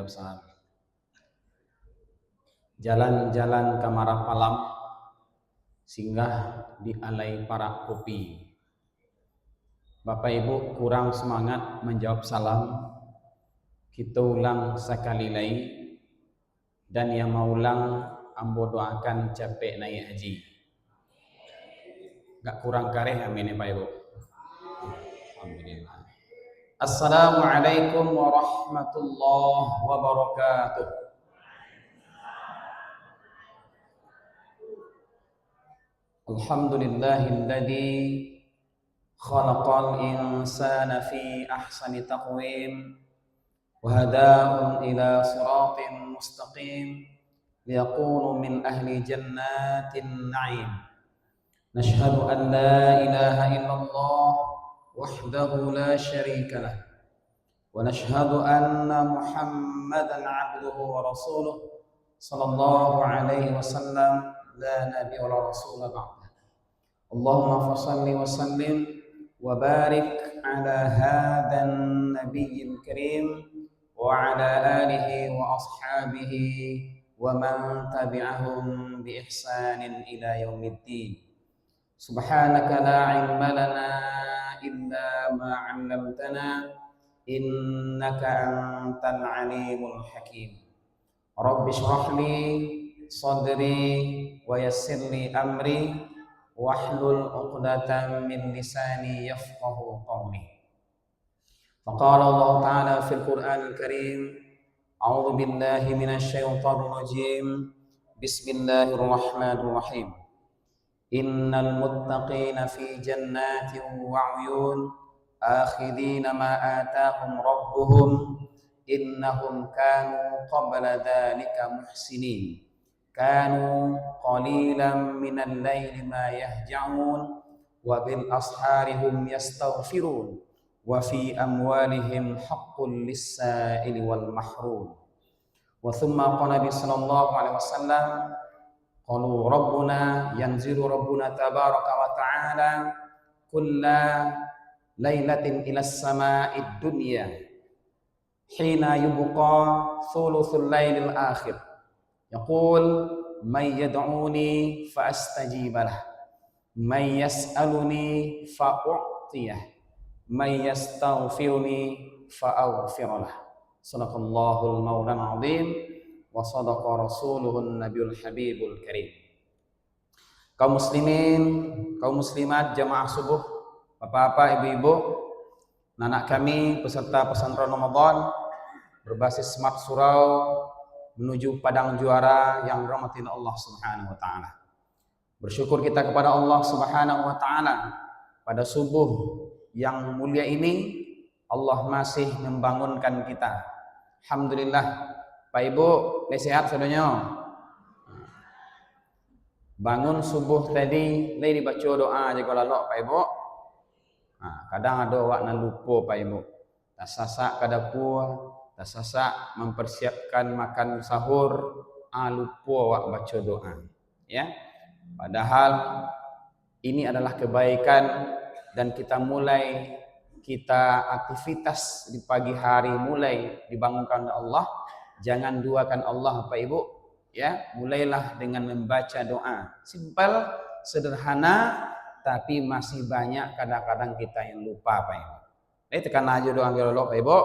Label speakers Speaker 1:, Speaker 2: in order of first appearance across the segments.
Speaker 1: menjawab salam. Jalan-jalan ke Marah Palam, singgah di Alai Para Kopi. Bapak Ibu kurang semangat menjawab salam, kita ulang sekali lagi. Dan yang mau ulang, ambo doakan capek naik haji. Gak kurang kareh amin ya Pak Ibu. Alhamdulillah. Assalamualaikum warahmatullahi wabarakatuh. Alhamdulillahilladzi khalaqal insana fi ahsani taqwim wa hadahum ila siratin mustaqim liyakunu min ahli jannatin na'im. Nashhadu an la ilaha illallah wahdahu la syarika lah wa nashhadu anna Muhammadan 'abduhu wa rasuluh sallallahu alaihi wasallam la nabiy wa la rasul ba'da. Allahumma fashalli wa sallim wa barik ala hadan nabiyil karim wa ala alihi wa ashabihi wa man tabi'ahum bi ihsanin ila yaumiddin. Subhanaka la ilma lana illa ma 'allamtana innaka antal alimul hakim. Rabbi shrah li sadri wa yassir li amri wahlul 'uqdatam min lisani yafqahu qawli. Faqala Allah Ta'ala fil Qur'anil Karim, a'udzu billahi minasy syaithanir rajim. Bismillahirrahmanirrahim. Innal muttaqina fi jannatin wa 'uyun akhidina ma atahum rabbuhum innahum kanu qabla dhalika muhsinin kanu qalilan minal laili ma yahja'un wa bil ashari hum yastaghfirun wa fi amwalihim haqqul lis-sa'ili wal mahrum. Wa thumma qala Nabi sallallahu alaihi wasallam, qalu rabbuna yanzilu rabbuna tabaraka wa ta'ala kulla lailatin ilas sama'id dunya hina yubqa thuluthul lailil akhir yaqul may yad'uni fa astajiba lah may yas'aluni fa u'tiyah may yastaghfiruni fa aghfir lah. Sadaqallahul maulan azim wa sadaqa rasuluhun nabiyul habibul karim. Kaum muslimin, kaum muslimat, jamaah subuh, bapak-bapak, ibu-ibu, anak kami peserta pesantren Ramadan berbasis Smart Surau menuju Padang Juara yang dirahmatin Allah Subhanahu wa taala. Bersyukur kita kepada Allah Subhanahu wa taala pada subuh yang mulia ini Allah masih membangunkan kita. Alhamdulillah. Pak Ibu, sehat saudaranya? Bangun subuh tadi, lagi dibaca doa jaga lalok Pak Ibu. Kadang ada awak nak lupa Pak Ibu. Tak sasak ke dapur, tak sasak mempersiapkan makan sahur, lupa awak baca doa. Ya. Padahal ini adalah kebaikan dan kita aktivitas di pagi hari mulai dibangunkan oleh Allah. Jangan duakan Allah Pak Ibu, ya. Mulailah dengan membaca doa. Simpel, sederhana, tapi masih banyak kadang-kadang kita yang lupa Pak Ibu. Tekan aja doa Allah Pak Ibu.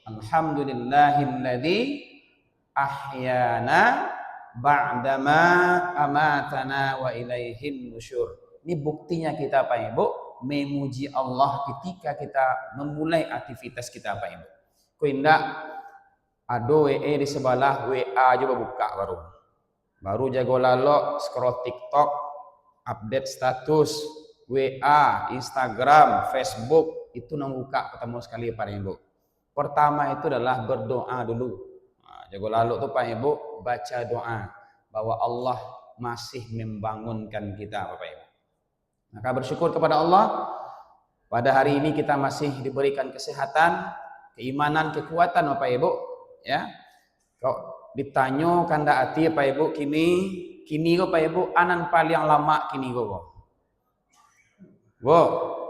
Speaker 1: Alhamdulillahilladzi ahyana ba'dama amatana wa ilaihin nusyur. Ini buktinya kita Pak Ibu memuji Allah ketika kita memulai aktivitas kita Pak Ibu. Kau indak ada WA di sebelah, WA aja buka baru jago lalok scroll TikTok, update status, WA, Instagram, Facebook, itu buka ketemu sekali Pak Ibu. Pertama itu adalah berdoa dulu. Jago lalok tuh Pak Ibu baca doa bahwa Allah masih membangunkan kita Bapak Ibu. Maka bersyukur kepada Allah, pada hari ini kita masih diberikan kesehatan, keimanan, kekuatan Bapak Ibu, ya. Kok ditanya kanda hati Pak Ibu kini kok Pak Ibu anan paling lama kini kok.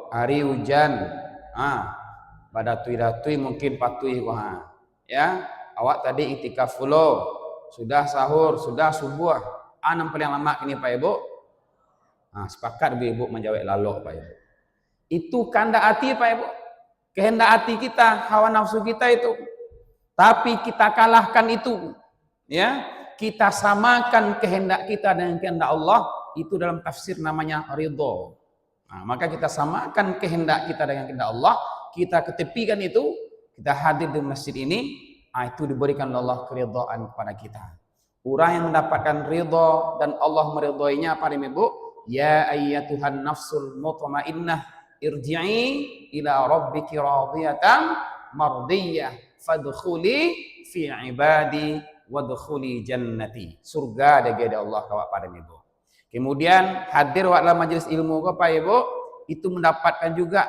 Speaker 1: Hari hujan, badatui mungkin patui kok ya. awak tadi iktikaf fulo, sudah sahur, sudah subuh, anam paling lama ini Pak Ibu. Nah, sepakat ibu menjawab lalu Pak Ibu. Itu kehendak hati Pak Ibu. Kehendak hati kita, hawa nafsu kita itu. Tapi kita kalahkan itu. Ya, kita samakan kehendak kita dengan kehendak Allah, itu dalam tafsir namanya ridho. Nah, maka kita samakan kehendak kita dengan kehendak Allah, kita ketepikan itu, kita hadir di masjid ini, itu diberikan Allah keridhaan kepada kita. Orang yang mendapatkan ridho dan Allah meridhoinya para ibu, ya ayyatuhan nafsul mutmainnah irji'i ila rabbiki radiyatan mardiyah fadkhuli fi ibadi wadkhuli jannati. Surga ada Allah kawak pada ibu. Kemudian hadir dalam majelis ilmu Bapak Ibu itu mendapatkan juga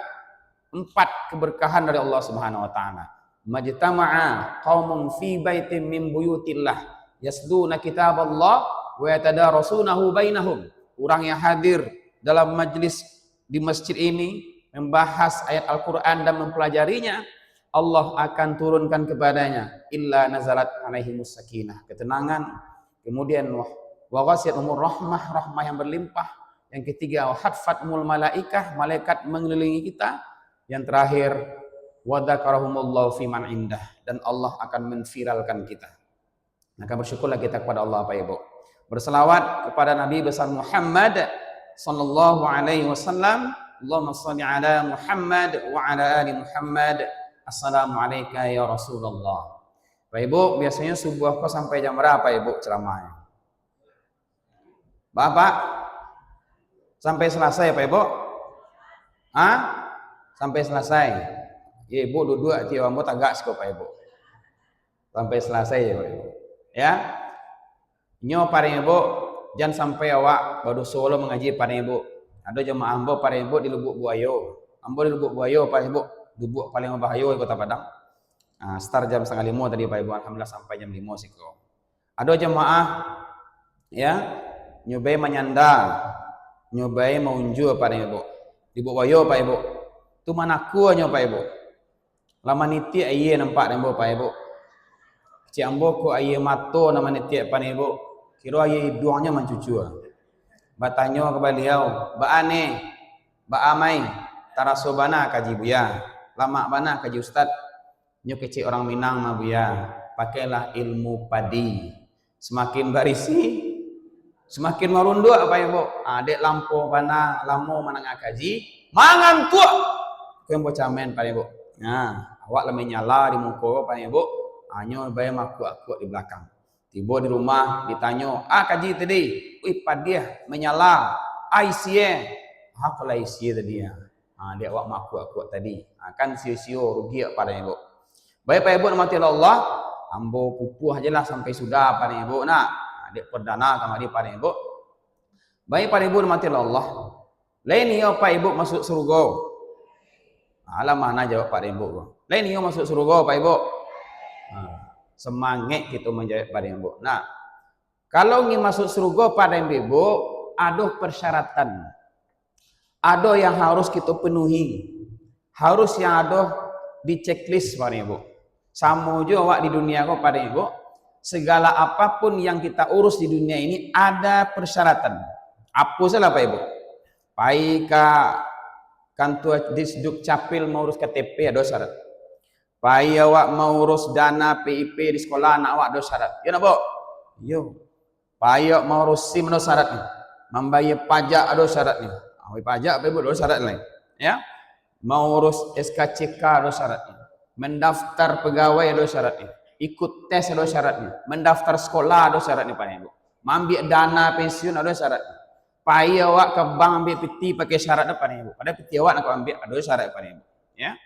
Speaker 1: 4 keberkahan dari Allah Subhanahu wa taala. Majtama'a qaumun fi baitin min buyutillah yasluna kitaballah wa yatadarasunahu bainahum. Orang yang hadir dalam majelis di masjid ini membahas ayat Al-Qur'an dan mempelajarinya, Allah akan turunkan kepadanya illa nazalat alaihimus sakinah, ketenangan. Kemudian wa ghasiyatuhumur rahmah yang berlimpah. Yang ketiga wa hatfatumul malaikah, malaikat mengelilingi kita. Yang terakhir wa dzakarahumullahu fi man indah, dan Allah akan menviralkan kita. Maka bersyukurlah kita kepada Allah Bapak Ibu. Berselawat kepada Nabi besar Muhammad sallallahu alaihi wasallam. Allahumma shalli ala Muhammad wa ala ali Muhammad. Assalamualaikum ya Rasulullah. Pak Ibu, biasanya subuh kok sampai jam berapa Ibu ceramahnya? Bapak? Sampai selesai Pak Ibu? Hah? Sampai selesai. Ya Ibu duduk tiap ambo tagak siko Pak Ibu. Sampai selesai ya Pak Ibu. Ya. Nyo para Ibu, jangan sampai awak baru solo mengaji para Ibu. Ada jemaah ambo para Ibu di Lubuk Buayo. Ambo di Lubuk Buayo Pak Ibu. Lubuk paling bahaya di Kota Padang. Nah, start jam 4:30 tadi Pak Ibu, alhamdulillah sampai jam 5 siko. Ada jemaah ya nyobai menyanda, nyobai maunju Pak Ibu. Di Buayo Pak Ibu. Tu manaku nyo Pak Ibu. Lama niti aye nampak Ibu Pak Ibu. Ci ambo ko aye mato nama niti Pak Ibu. Kira aye hidungnya mencucu. Batanyo ke beliau, "Ba ane, ba amai, tarasobana kaji buya. Lama bana kaji ustad. Nyo kecil orang Minang mah buya. Pakailah ilmu padi. Semakin barisi, semakin marundu Pak Ibu. Adek lampu bana, lamo manang kaji, mangan tua. Kembo camen Pak Ibu. Nah, awak lama nyala di muka Pak Ibu. Anyo bayar aku di belakang. Tiba di rumah ditanyo, kaji tadi, wih dia menyala, aisie, aku lah isie tadi ya. Dia awak aku tadi, kan sio rugi pada Ibu. Baik Pak Ibu mati Allah, ambo pupuh aja lah sampai sudah pada Ibu. Nah, adik perdana sama dia pada Ibu. Baik Pak Ibu mati Allah. Lain yo Pak Ibu masuk surga. Alam mana jawab Pak Ibu. Lain yo masuk surga Pak Ibu. Semangat kita menjawab pada Ibu. Nah, kalau ingin masuk surga pada Ibu, ada persyaratan. Ada yang harus kita penuhi. Harus yang ada di checklist pada Ibu. Sama juga awak di dunia kok pada Ibu. Segala apapun yang kita urus di dunia ini ada persyaratan. Apa salah Pak Ibu? Paika kantor disduk capil mau urus KTP ada syarat. Pai awak mau urus dana PIP di sekolah anak awak ada syarat. Ya nak Bo? Yo. Pai awak mau urus SIM ada syaratnya. Membayar pajak ada syaratnya. Pajak Pak Ibu ada syarat lain. Ya. Mau urus SKCK ada syaratnya. Mendaftar pegawai ada syaratnya. Ikut tes ada syaratnya. Mendaftar sekolah ada syaratnya Pak Ibu. Ambil dana pensiun ada syaratnya. Pai awak ke bank ambil peti pakai syarat Pak Ibu. Pada peti awak nak ambil ada syarat Pak Ibu. Ya.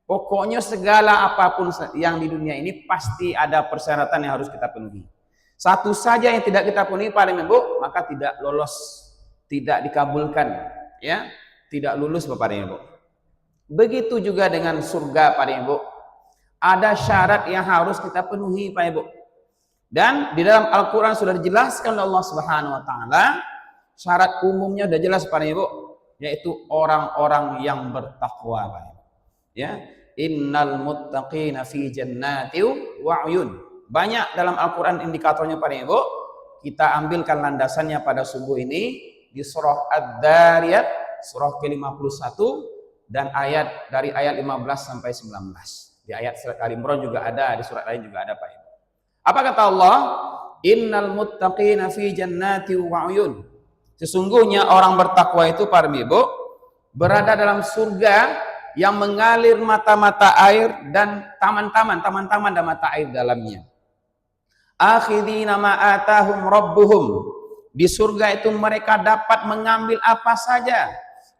Speaker 1: Pokoknya segala apapun yang di dunia ini pasti ada persyaratan yang harus kita penuhi. Satu saja yang tidak kita penuhi Pak Ibu, maka tidak lolos, tidak dikabulkan, ya, tidak lulus Bapak Ibu. Begitu juga dengan surga Pak Ibu. Ada syarat yang harus kita penuhi Pak Ibu. Dan di dalam Al-Qur'an sudah dijelaskan oleh Allah Subhanahu wa taala, syarat umumnya sudah jelas Pak Ibu, yaitu orang-orang yang bertakwa Pak Ibu. Ya. Innal muttaqina fi jannatin wa 'uyun. Banyak dalam Al-Quran indikatornya Pak Ibu. Kita ambilkan landasannya pada subuh ini di surah Ad-Dariyat, surah ke-51 dan dari ayat 15 sampai 19. Di ayat surat Al-Imran juga ada, di surat lain juga ada Pak Ibu. Apa kata Allah? Innal muttaqina fi jannati wa uyun. Sesungguhnya orang bertakwa itu Pak Ibu berada dalam surga yang mengalir mata-mata air dan taman-taman dan mata air dalamnya. Akhidina ma atahum rabbuhum. Di surga itu mereka dapat mengambil apa saja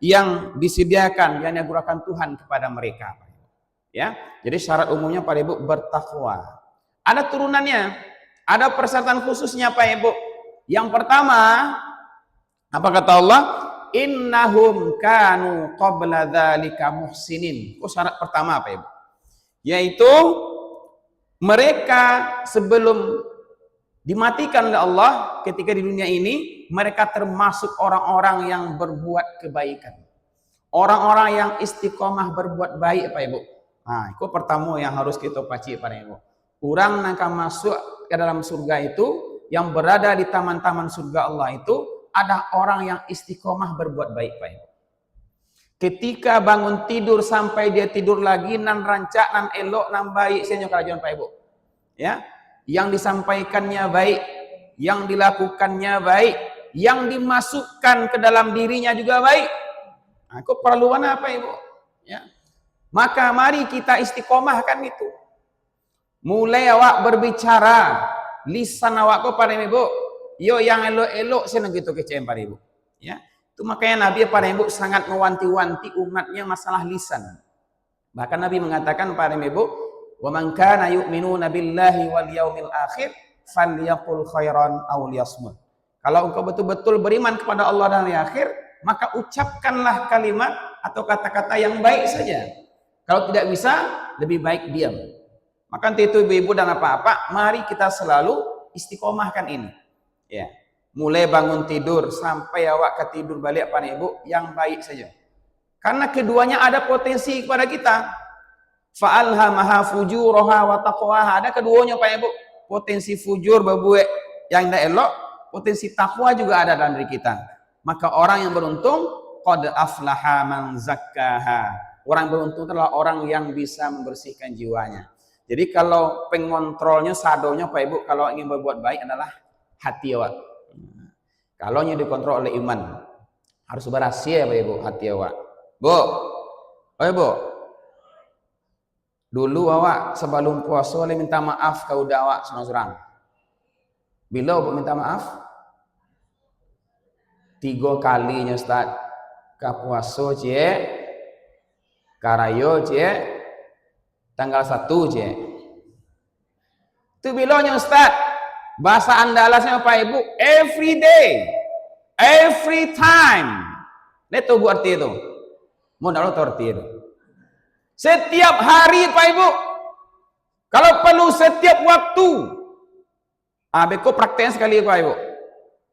Speaker 1: yang disediakan, yang dianugerahkan Tuhan kepada mereka. Ya, jadi syarat umumnya Pak Ibu bertakwa. Ada turunannya, ada persyaratan khususnya Pak Ibu. Yang pertama, apa kata Allah? Innahum kanu qabla dzalika muhsinin. Syarat pertama Pak Ibu, yaitu mereka sebelum dimatikan oleh Allah ketika di dunia ini, mereka termasuk orang-orang yang berbuat kebaikan. Orang-orang yang istiqomah berbuat baik Pak Ibu. Nah, itu pertama yang harus kita paci Pak Ibu. Orang yang akan masuk ke dalam surga itu, yang berada di taman-taman surga Allah itu, ada orang yang istiqomah berbuat baik Pak Ibu. Ketika bangun tidur sampai dia tidur lagi, nan rancak, nan elok, nan baik, saya kerajaan Pak Ibu. Ya, yang disampaikannya baik, yang dilakukannya baik, yang dimasukkan ke dalam dirinya juga baik. Nah, itu perluan apa Ibu? Ya, maka mari kita istiqomahkan itu. Mulai awak berbicara, lisan awak kepada Ibu, yo yang elok-elok senang gitu kecem Pak Ibu. Ya. Itu makanya Nabi pada Ibu sangat mewanti-wanti umatnya masalah lisan. Bahkan Nabi mengatakan pada Ibu, "Wa man kana yu'minuna billahi wal yaumil akhir falyaqul khairan aw liyasmut." Kalau engkau betul-betul beriman kepada Allah dan hari akhir, maka ucapkanlah kalimat atau kata-kata yang baik saja. Kalau tidak bisa, lebih baik diam. Maka itu ibu-ibu dan apa-apa, mari kita selalu istiqomahkan ini. Ya. Mulai bangun tidur sampai awak ketidur balik Pak Ibu yang baik saja. Karena keduanya ada potensi kepada kita. Fa'alhamaha fujuraha wa taqwaha. Ada keduanya Pak Ibu. Potensi fujur berbuat yang tidak elok, potensi takwa juga ada dalam diri kita. Maka orang yang beruntung qad aflaha man zakkaha. Orang beruntung adalah orang yang bisa membersihkan jiwanya. Jadi kalau pengontrolnya, sadonya Pak Ibu kalau ingin berbuat baik adalah hati awak. Kalau yang dikontrol oleh iman, harus berhasil Pak Ibu hati awak. Bu, oh Ibu, dulu awak sebelum puasa boleh minta maaf ke udah awak serang-serang. Bila Ibu minta maaf? 3 kalinya Ustaz. Ke puasa cie, karayo cie, tanggal 1 cie. Itu bilanya Ustaz. Bahasa andalasnya Pak Ibu, every day, every time. Itu bu arti itu. Mau tahu arti itu? Setiap hari Pak Ibu. Kalau perlu setiap waktu. Beko praktek sekali Pak Ibu.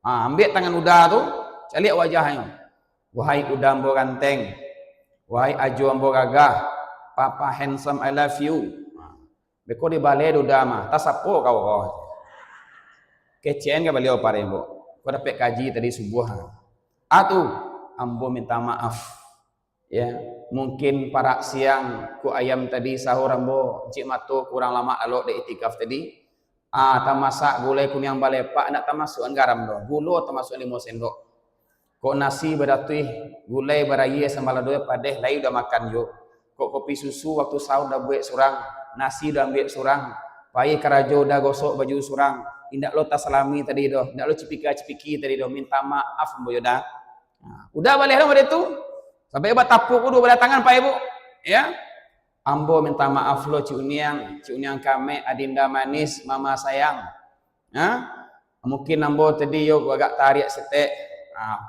Speaker 1: Ambil tangan udah tuh, cari wajahnya. Wahai udah ambo ganteng, wahai aju ambo gagah, papa handsome I love you. Beko di balai udah mah, tasapo kau. Kecen ke beliau Pak Ibu. Kau dapat kaji tadi subuh. Ambo minta maaf. Ya, mungkin para siang ku ayam tadi sahur ambo cik matu kurang lama alok di itikaf tadi. Masak gulai kunyang balepak nak tamasukan garam do. Gulo tamasuk 5 sendok. Kok nasi beratui gulai baraye sambal doy padeh lai udah makan yo. Kok kopi susu waktu sahur dah buat surang, nasi dah ambil surang. Pai karajo dah gosok baju surang. Indak lo tasalami tadi doh, indak lo cipika-cipiki tadi doh, minta maaf ambo yoda. Udah balik dah itu. Sampai ibu tapuk udah berdatangan Pak Ibu. Ya. Ambo minta maaf lo ciuniang kame, adinda manis, mama sayang. Mungkin ambo tadi yo agak tarik setek.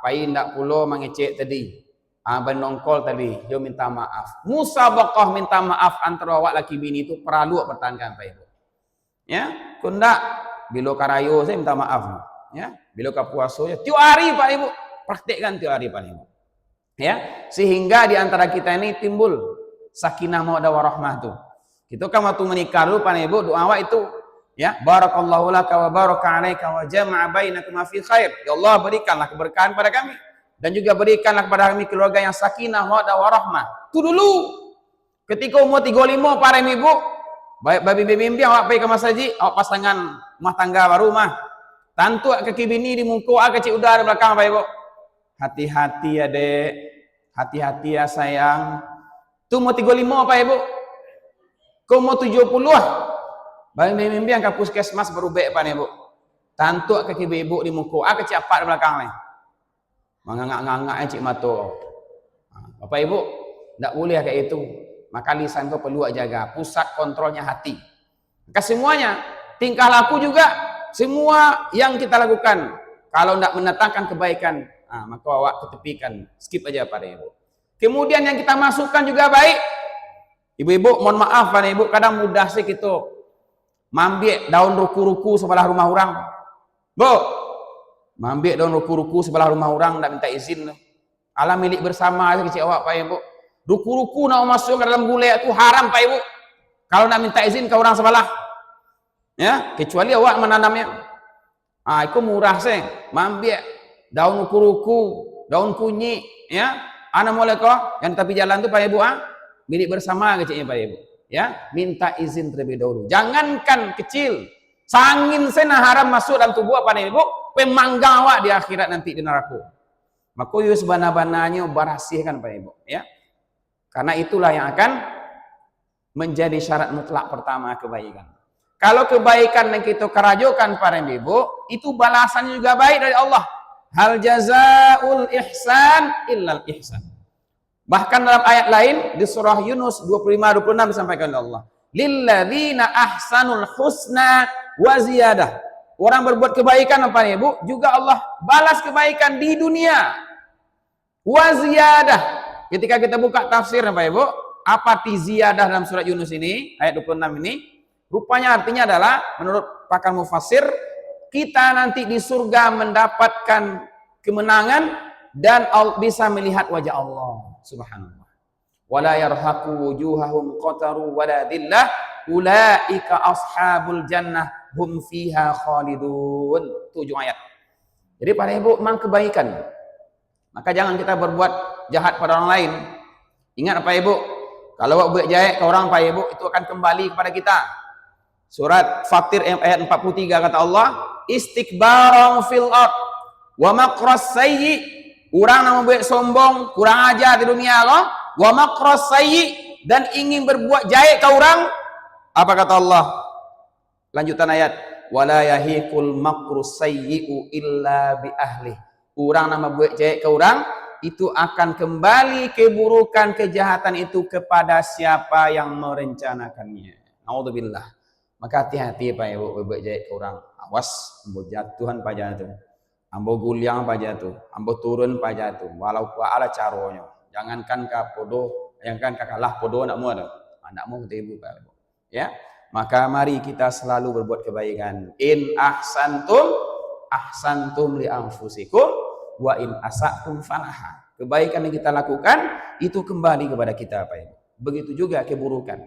Speaker 1: Pai ndak pulo mangecek tadi. Benongkol tadi, yo minta maaf. Musabaqah minta maaf antara awak laki bini itu perlu pertahankan Pak Ibu. Ya, kundak bila karayo saya minta maaf. Ya, bila ka puasa ya tiap hari Pak Ibu, praktekkan tiap hari Pak Ibu. Ya, sehingga di antara kita ini timbul sakinah mawaddah warahmah tuh. Kita kan waktu menikah dulu Pak Ibu, doa awak itu Ya, barakallahu laka wa baraka alaika wa jama'a bainakuma fi khair. Ya Allah, berikanlah keberkahan pada kami dan juga berikanlah kepada kami keluarga yang sakinah, mawaddah warahmah. Itu dulu. Ketika umur 35 para ibu, baik babi bimbing awak pergi ke masjid, awak pasangan rumah tangga baru mah. Tantu kaki bini di muka, kecil udara belakang Pak Ibu. Hati-hati ya, Dek. Hati-hati ya, sayang. Tu umur 35 Pak Ibu. Kau umur 70. Bang mimpi yang ke puskesmas baru baik Pak Ibu. Tantu kaki ibu di muka, kecil apa di belakang ni. Mangangak-ngangak cik mato. Bapak Ibu, tak boleh kayak itu. Maka lisan kau perlu jaga. Pusat kontrolnya hati. Maka semuanya, tingkah laku juga, semua yang kita lakukan, kalau tidak mendatangkan kebaikan, maka awak ketepikan, skip aja Pak Ibu. Kemudian yang kita masukkan juga baik. Ibu-ibu, mohon maaf Pak Ibu, kadang mudah sih gitu. Mambik daun ruku-ruku sebelah rumah orang. Bu, mambik daun ruku-ruku sebelah rumah orang, tidak minta izin. Alam milik bersama aja kecil awak Pak Ibu. Ruku-ruku nak masuk ke dalam gulai itu haram Pak Ibu. Kalau nak minta izin ke orang sebelah. Ya, kecuali awak menanamnya. Itu murah sih. Mambik daun ruku-ruku, daun kunyit, ya. Ana mulai kok yang tepi jalan tu Pak Ibu, milik bersama kecilnya Pak Ibu. Ya, minta izin terlebih dahulu. Jangankan kecil, sangin sena haram masuk dalam tubuh Pak Ibu, pemanggang awak di akhirat nanti di neraka. Maka yus bana-bananya bersihkan Pak Ibu, ya. Karena itulah yang akan menjadi syarat mutlak pertama kebaikan. Kalau kebaikan yang kita kerajokan para ibu, itu balasannya juga baik dari Allah. Hal jazaul ihsan illal ihsan. Bahkan dalam ayat lain di surah Yunus 25-26 disampaikan oleh Allah. Lilladzina ahsanul husna wa ziyadah. Orang berbuat kebaikan apa Ibu? Juga Allah balas kebaikan di dunia. Wa ziyadah. Ketika kita buka tafsir Bapak Ibu, apa arti ziyadah dalam surat Yunus ini, ayat 26 ini? Rupanya artinya adalah menurut pakar mufassir, kita nanti di surga mendapatkan kemenangan dan bisa melihat wajah Allah subhanallah. Wala yarhaqu wujuhahum qataru wala dhillah ulaika ashabul jannah hum fiha khalidun. 7 ayat. Jadi para ibu memang kebaikan. Maka jangan kita berbuat jahat pada orang lain. Ingat Pak Ibu, kalau buat jahat ke orang Pak Ibu, itu akan kembali kepada kita. Surat Fatir ayat 43 kata Allah, istikbaran fil ard wa makras sayyi. Orang yang membuat sombong, kurang ajar di dunia Allah, wa makras sayyi, dan ingin berbuat jahat ke orang, apa kata Allah? Lanjutan ayat, wala yahiqul makrus sayyi'u illa bi ahli. Orang yang membuat jahat ke orang, itu akan kembali keburukan kejahatan itu kepada siapa yang merencanakannya. Naudzubillah. Maka hati-hati Pak Ibu berbuat jahat ke orang. Awas, membuat jatuhan Pak jatuh. Ambo guliang paja tu, ambo turun paja tu, walau ala caronya. Jangankan ka podo, jangankan ka kalah podo nak mu ada. Nak mu ibu Pak Ibu. Ya. Maka mari kita selalu berbuat kebaikan. In ahsantum ahsantum li anfusikum wa in asatum falaha. Kebaikan yang kita lakukan itu kembali kepada kita Pak Ibu. Begitu juga keburukan.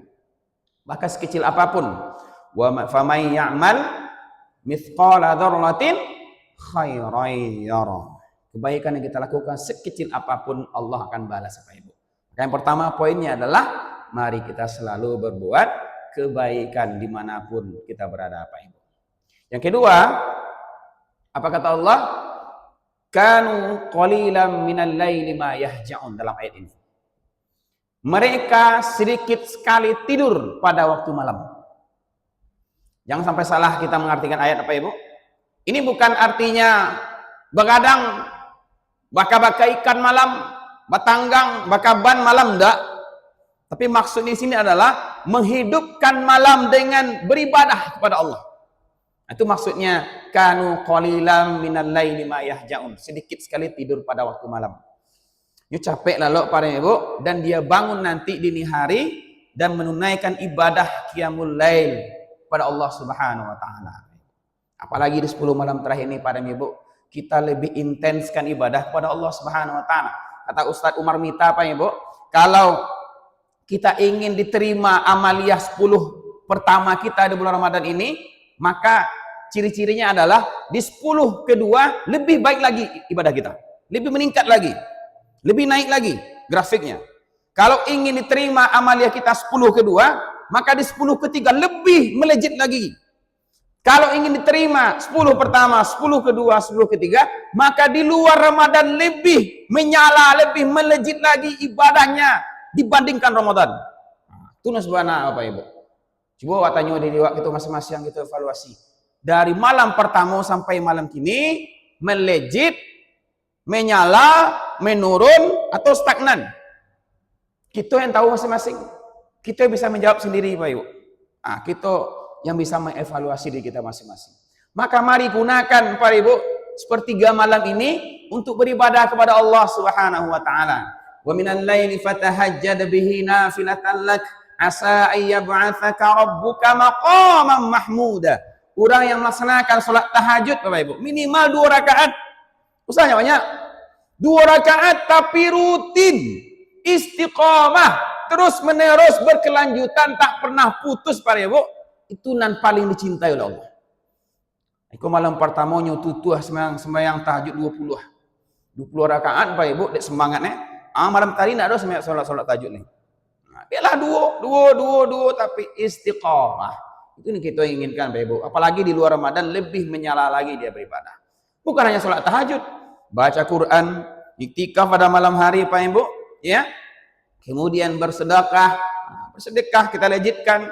Speaker 1: Maka sekecil apapun, wa famay ya'mal mithqala dzarratin khairan yara. Kebaikan yang kita lakukan sekecil apapun Allah akan balas Pak Ibu. Yang pertama poinnya adalah mari kita selalu berbuat kebaikan dimanapun kita berada Pak Ibu. Yang kedua, apa kata Allah? Kanu qalilan minal laili ma yahja'un, dalam ayat ini. Mereka sedikit sekali tidur pada waktu malam. Jangan sampai salah kita mengartikan ayat apa Ibu? Ini bukan artinya begadang, baka-baka ikan malam, batanggang, baka ban malam, enggak. Tapi maksud di sini adalah menghidupkan malam dengan beribadah kepada Allah. Itu maksudnya kanu qalilan minal laili ma yahja'un. Sedikit sekali tidur pada waktu malam. Dia capek lalu para ibu, dan dia bangun nanti dini hari dan menunaikan ibadah qiyamul lail pada Allah Subhanahu wa taala. Apalagi di 10 malam terakhir ini para ibu, kita lebih intenskan ibadah kepada Allah Subhanahu wa taala. Kata Ustadz Umar Mita Pak Ibu, kalau kita ingin diterima amaliyah 10 pertama kita di bulan Ramadan ini, maka ciri-cirinya adalah di 10 kedua lebih baik lagi ibadah kita, lebih meningkat lagi, lebih naik lagi grafiknya. Kalau ingin diterima amalia kita 10 kedua, maka di 10 ketiga lebih melejit lagi. Kalau ingin diterima 10 pertama, 10 kedua, 10 ketiga, maka di luar Ramadan lebih menyala, lebih melejit lagi ibadahnya dibandingkan Ramadan. Itu nasbana Bapak Ibu. Coba tanya dari waktu itu masing-masing yang kita evaluasi. Dari malam pertama sampai malam kini melejit, menyala, menurun atau stagnan. Kita yang tahu masing-masing. Kita bisa menjawab sendiri Pak Ibu. Kita yang bisa mengevaluasi diri kita masing-masing. Maka mari gunakan Pak Ibu sepertiga malam ini untuk beribadah kepada Allah Subhanahu wa taala. Wa minal laili fatahajjad bihi nafilatan lak asa ayyab'atsaka rabbuka maqaman mahmuda. Orang yang melaksanakan salat tahajud Bapak Ibu minimal 2 rakaat. Usahanya banyak. 2 rakaat tapi rutin, istiqamah, terus menerus berkelanjutan, tak pernah putus Bapak Ibu. Itu nan paling dicintai oleh Allah. Aku malam pertamanya tutuh sembahyang tahajud 20 rakaat Bapak Ibu, dek semangatnya. Malam tadi nak ada sembahyang salat tahajud ni. Biarlah dua tapi istiqamah. Itu yang kita inginkan Bapak Ibu. Apalagi di luar Ramadan lebih menyala lagi dia beribadah. Bukan hanya salat tahajud, baca Quran, iktikaf pada malam hari Pak Ibu, ya. Kemudian bersedekah. Bersedekah kita lejitkan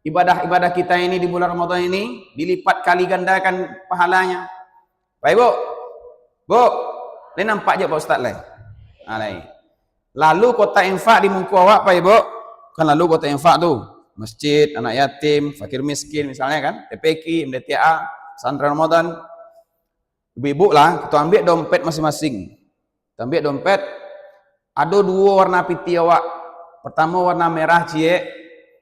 Speaker 1: ibadah-ibadah kita ini di bulan Ramadan ini dilipat kali gandakan pahalanya. Pak Ibu, Bu, ini nampak je Pak Ustaz lain. Lalu kota infak di muka awak Pak Ibu, kan lalu kota infak tu masjid, anak yatim, fakir miskin misalnya kan, TPQ, MDTA, pesantren Ramadan. Ibu-ibu lah, kita ambil dompet masing-masing. Kita ambil dompet, ada 2 warna piti awak. Pertama warna merah cie,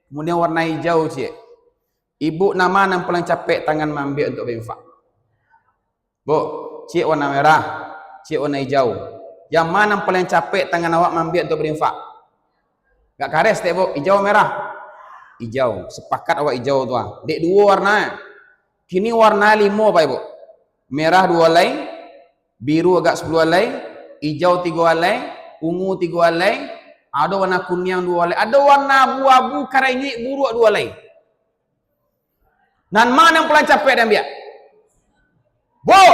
Speaker 1: kemudian warna hijau cie. Ibu nama yang paling capek tangan ambil untuk berinfak. Bu, cie warna merah, cie warna hijau. Yang mana yang paling capek tangan awak ambil untuk berinfak? Gak kares deh Bu, hijau merah. Hijau, sepakat awak hijau tu ah. Dek 2 warna. Kini warna 5 Pak Ibu. Merah 2 helai, biru agak 10 helai, hijau 3 helai, ungu 3 helai, ada warna kuning 2 helai, ada warna abu-abu karengik buruk 2 helai. Dan mana yang paling capek dan biak? Bu,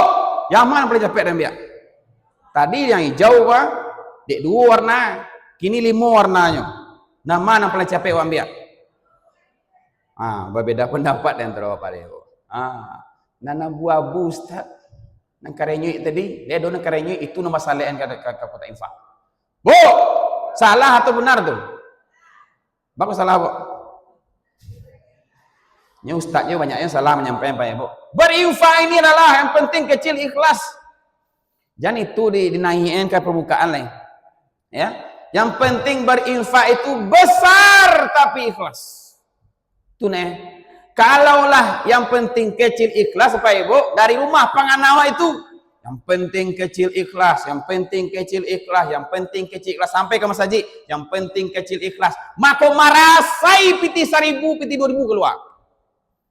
Speaker 1: yang mana yang paling capek dan biak? Tadi yang hijau Pak, dek 2 warna, kini 5 warnanya. Nah mana yang paling capek Pak biak? Berbeda pendapat antara Bapak Ibu. Nana abu-abu Ustaz. Nang karenyui tadi, dia dona karenyui itu nama salehan ke kota infak. Bu, salah atau benar tu? Bapak salah Bu. Nya ustaznya banyaknya salah menyampaikan Pak Ibu. Berinfak ini adalah yang penting kecil ikhlas. Jangan itu dinaikkan ke permukaan lain. Ya. Yang penting berinfak itu besar tapi ikhlas. Itu nih. Kalaulah yang penting kecil ikhlas Bapak Ibu dari rumah panganawa itu yang penting kecil ikhlas, yang penting kecil ikhlas, yang penting kecil ikhlas sampai ke masjid, yang penting kecil ikhlas. Maka marasai piti 1000, piti 2000 keluar.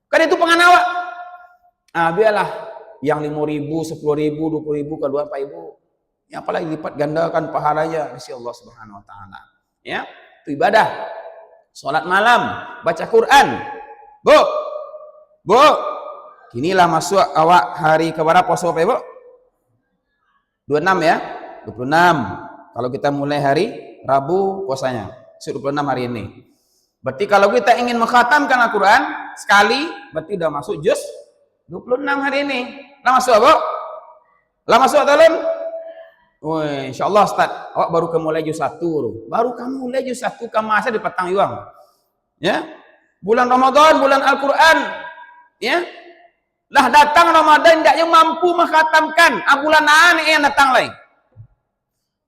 Speaker 1: Kan itu panganawa. Biarlah yang 5000, 10000, 20000 keluar Pak Ibu. Ya apalagi lipat gandakan pahalanya insya Allah Subhanahu wa taala. Ya, itu ibadah. Salat malam, baca Quran. Bu, inilah masuk awak hari keberapa puasa Bapak Ibu? 26 ya, 26. Kalau kita mulai hari Rabu puasanya, 26 hari ini. Berarti kalau kita ingin mengkhatamkan Al-Quran sekali, berarti udah masuk juz 26 hari ini. Lah masuk Bu? Lah masuk atau belum? Woi, insyaallah Ustaz, awak baru mulai juz 1 tu. Baru kamu mulai juz 1 kamu masa di petang yuang. Ya. Bulan Ramadan, bulan Al-Qur'an. Ya. Lah datang Ramadan tidaknya mampu mengkhatamkan. Bulan aneh yang datang lain.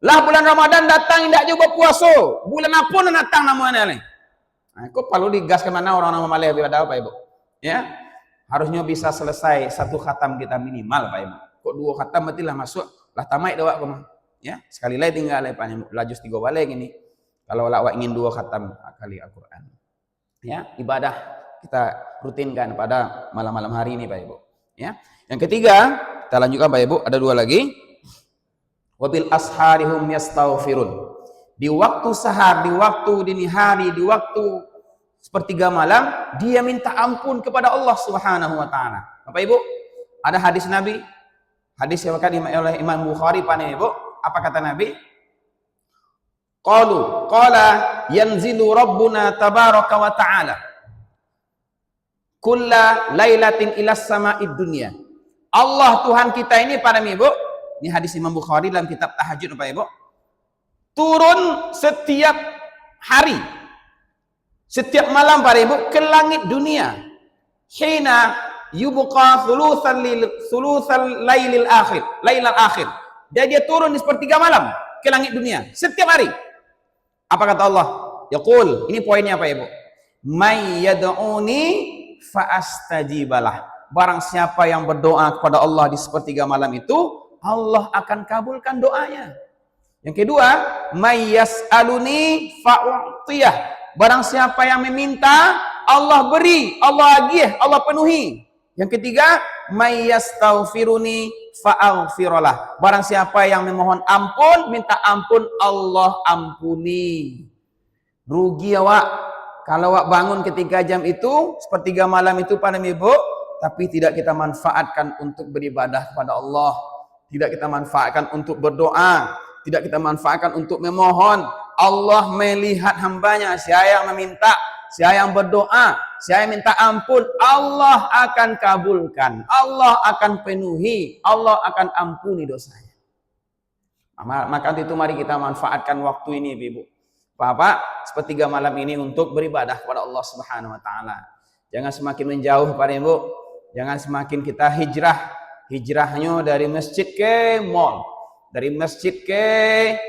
Speaker 1: Lah bulan Ramadan datang tidak juga puasa. Bulan apa yang datang namanya lain. Kok perlu digas ke mana orang nama Malaya ibadah Pak Ibu? Ya. Harusnya bisa selesai 1 khatam kita minimal Pak Ibu. Kok 2 khatam berarti lah masuk. Lah tamat dah awak kemah. Ya, sekali lagi tinggal lajus 3 balik ini. Kalau awak ingin 2 khatam kali Al-Qur'an. Ya, ibadah kita rutinkan pada malam-malam hari ini Pak Ibu. Ya. Yang ketiga, kita lanjutkan Pak Ibu, ada dua lagi. Wabil asharihum yastaghfirun. Di waktu sahar, di waktu dini hari, di waktu sepertiga malam, dia minta ampun kepada Allah Subhanahu wa taala. Bapak Ibu, ada hadis Nabi, hadis yang diriwayatkan oleh Imam Bukhari Pak Ibu. Apa kata Nabi? Qala yanzilu rabbuna tabaraka wa ta'ala kulla lailatin ilas sama'id dunya. Allah Tuhan kita ini Pak Ibu, ini hadis Imam Bukhari dalam kitab Tahajud Pak Ibu, turun setiap hari, setiap malam Pak Ibu ke langit dunia. Hina yubqa thulutsal lailil akhir. Jadi dia turun di sepertiga malam ke langit dunia setiap hari. Apa kata Allah? Yaqul, ini poinnya Pak Ibu. May yad'uni fa astajibalah. Barang siapa yang berdoa kepada Allah di sepertiga malam itu, Allah akan kabulkan doanya. Yang kedua, may yas'aluni fa u'tiyah. Barang siapa yang meminta, Allah beri, Allah agih, Allah penuhi. Yang ketiga, may yastaghfiruni fa'aghfirullah. Barang siapa yang memohon ampun, minta ampun, Allah ampuni. Rugi awak kalau awak bangun ketika jam itu, sepertiga malam itu Pak Ibu, tapi tidak kita manfaatkan untuk beribadah kepada Allah, tidak kita manfaatkan untuk berdoa, tidak kita manfaatkan untuk memohon. Allah melihat hambanya, siapa yang meminta, siapa yang berdoa, siapa yang minta ampun, Allah akan kabulkan, Allah akan penuhi, Allah akan ampuni dosanya. Maka itu mari kita manfaatkan waktu ini Ibu. Bapak, sepertiga malam ini untuk beribadah kepada Allah Subhanahu wa taala. Jangan semakin menjauh Pak Ibu. Jangan semakin kita hijrahnya dari masjid ke mall, dari masjid ke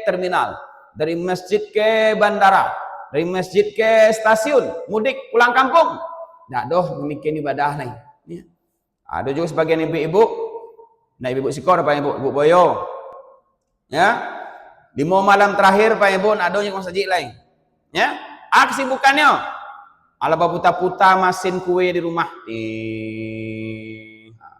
Speaker 1: terminal, dari masjid ke bandara, dari masjid ke stasiun, mudik pulang kampung. Nah, memikir ibadah lain. Ya. Ada juga sebagian ibu-ibu, nah ibu sikor Pak Ibu, ibu boyo. Ya. Di mau malam terakhir Pak Ibu, ada yang saji lain. Ya. Kesibukannya ala puta-puta masin kue di rumah.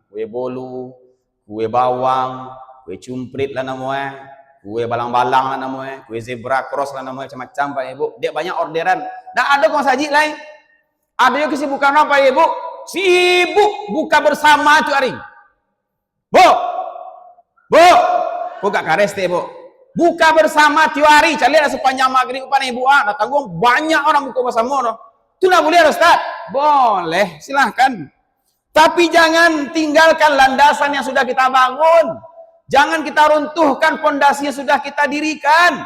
Speaker 1: Kue bolu, kue bawang, kue cumprit lah namanya, kue balang-balang lah namanya, kue zebra cross lah namanya, macam-macam Pak Ibu. Dia banyak orderan. Dan ada kong saji lain. Ada yang kesibukan apa Pak Ibu? Sibuk buka bersama tu hari. Bu, buka kares Bu. Buka bersama tiap hari. Cari sepanjang maghrib Pak Ibu. Nah, tanggung banyak orang buka bersama. No. Itu tidak boleh Ustaz? Boleh, silahkan. Tapi jangan tinggalkan landasan yang sudah kita bangun. Jangan kita runtuhkan pondasi yang sudah kita dirikan.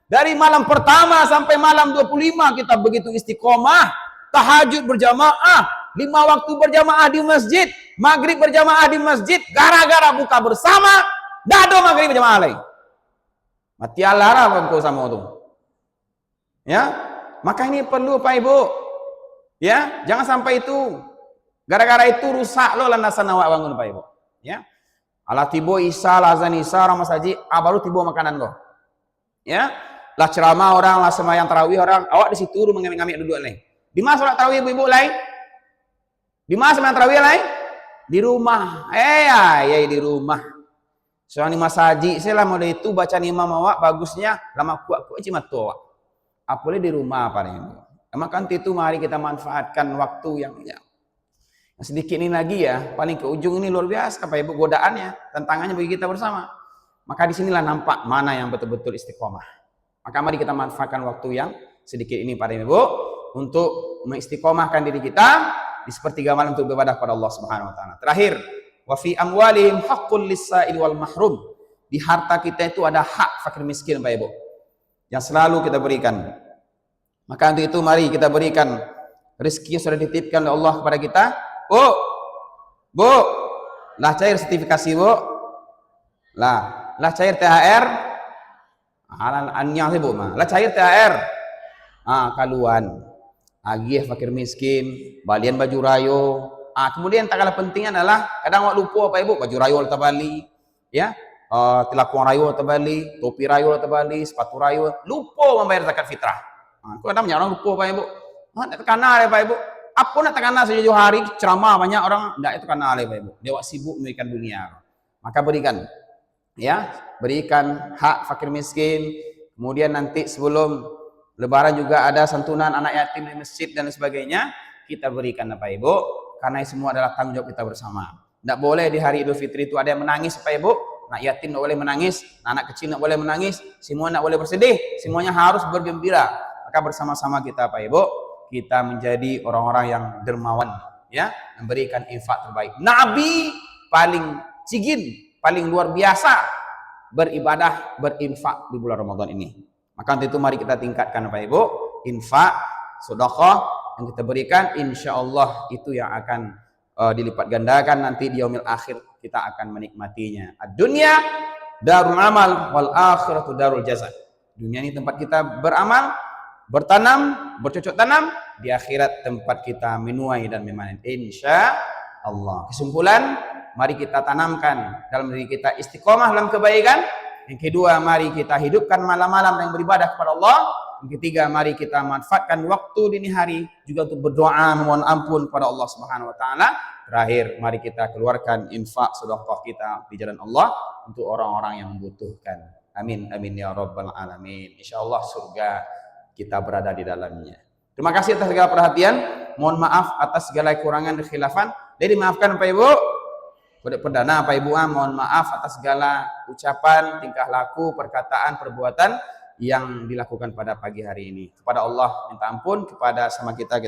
Speaker 1: Dari malam pertama sampai malam 25 kita begitu istiqomah. Tahajud berjamaah. 5 waktu berjamaah di masjid. Maghrib berjamaah di masjid. Gara-gara buka bersama. Dado maghrib berjamaah lain. Mati alara bangku sama itu. Ya. Maka ini perlu Pak Ibu. Ya, jangan sampai itu. Gara-gara itu rusak lo landasan awak bangun Pak Ibu. Ya. Ala tibo isa, lazan isa, orang masaji, baru tibo makanan lo. Ya. Lah ceramah orang, lah semayang tarawih orang, awak di situ mengamik-ngamik duduk lain. Di mana sholat tarawih ibu-ibu lain? Di mana semayang tarawih lain? Di rumah. Ya di rumah. Soalnya masaji, saya lah model itu baca imam awak bagusnya lama kuat cuma tua. Apalagi di rumah Pak Ibu. Maka itu mari kita manfaatkan waktu yang sedikit ini lagi ya, paling ke ujung ini luar biasa Pak Ibu godaannya, tantangannya bagi kita bersama. Maka disinilah nampak mana yang betul-betul istiqomah. Maka mari kita manfaatkan waktu yang sedikit ini Pak Ibu untuk mengistiqomahkan diri kita di sepertiga malam untuk beribadah kepada Allah Subhanahu wa taala. Terakhir, wa fi amwalihim haqqul lis-sa'il wal mahrum. Di harta kita itu ada hak fakir miskin Pak Ibu yang selalu kita berikan. Maka untuk itu mari kita berikan rezeki yang sudah dititipkan oleh Allah kepada kita. Bu, lah cair sertifikasi Bu, lah cair THR, annya sih Bu mah, lah cair THR, kaluan, agih fakir miskin, balian baju rayo, kemudian tak kalah pentingnya adalah kadang awak lupa Pak Ibu, baju rayo letak bali, ya, tilakuan rayo letak bali, topi rayo letak bali, sepatu rayo, lupa membayar zakat fitrah. Kadang banyak orang lupa Pak Ibu, tekanan ya Pak Ibu. Apa nak terkena sejauh hari ceramah banyak orang, enggak itu karena alih Bapak Ibu. Dia sibuk memberikan dunia. Maka berikan, ya, berikan hak fakir miskin. Kemudian nanti sebelum Lebaran juga ada santunan anak yatim di masjid dan sebagainya. Kita berikan Bapak Ibu, karena semua adalah tanggung jawab kita bersama. Tidak boleh di hari Idul Fitri itu ada yang menangis Bapak Ibu. Anak yatim tidak boleh menangis, anak kecil tidak boleh menangis, semua tidak boleh bersedih, semuanya harus bergembira. Maka bersama-sama kita Bapak Ibu, kita menjadi orang-orang yang dermawan, ya, memberikan infak terbaik. Nabi paling cigin, paling luar biasa beribadah, berinfak di bulan Ramadan ini. Maka untuk itu mari kita tingkatkan Bapak Ibu, infak, sedekah yang kita berikan, insya Allah itu yang akan dilipat gandakan nanti di yaumil akhir, kita akan menikmatinya. Ad-dunya darul amal wal akhiratu darul jazaa. Dunia ini tempat kita beramal, bertanam, bercocok tanam, di akhirat tempat kita menuai dan memanen, insya Allah. Kesimpulan, mari kita tanamkan dalam diri kita istiqomah dalam kebaikan. Yang kedua, mari kita hidupkan malam-malam yang beribadah kepada Allah. Yang ketiga, mari kita manfaatkan waktu dini hari juga untuk berdoa memohon ampun kepada Allah Subhanahu wa taala. Terakhir, mari kita keluarkan infak sedekah kita di jalan Allah untuk orang-orang yang membutuhkan. Amin amin ya rabbal alamin. Insyaallah surga kita berada di dalamnya. Terima kasih atas segala perhatian. Mohon maaf atas segala kekurangan dan khilafan. Jadi maafkan Bapak Ibu. Pada perdana Bapak Ibu, mohon maaf atas segala ucapan, tingkah laku, perkataan, perbuatan yang dilakukan pada pagi hari ini. Kepada Allah minta ampun, kepada sama kita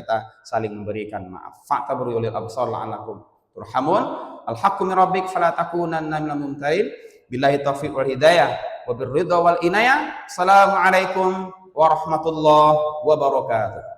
Speaker 1: saling memberikan maaf. Fa'tabiru ulil absar la'allakum turhamun. Al-haqqu min rabbik fala takunanna minal mumtarin. Billahi taufiq wal hidayah wa birridha wal inayah. Assalamualaikum warahmatullahi wabarakatuh.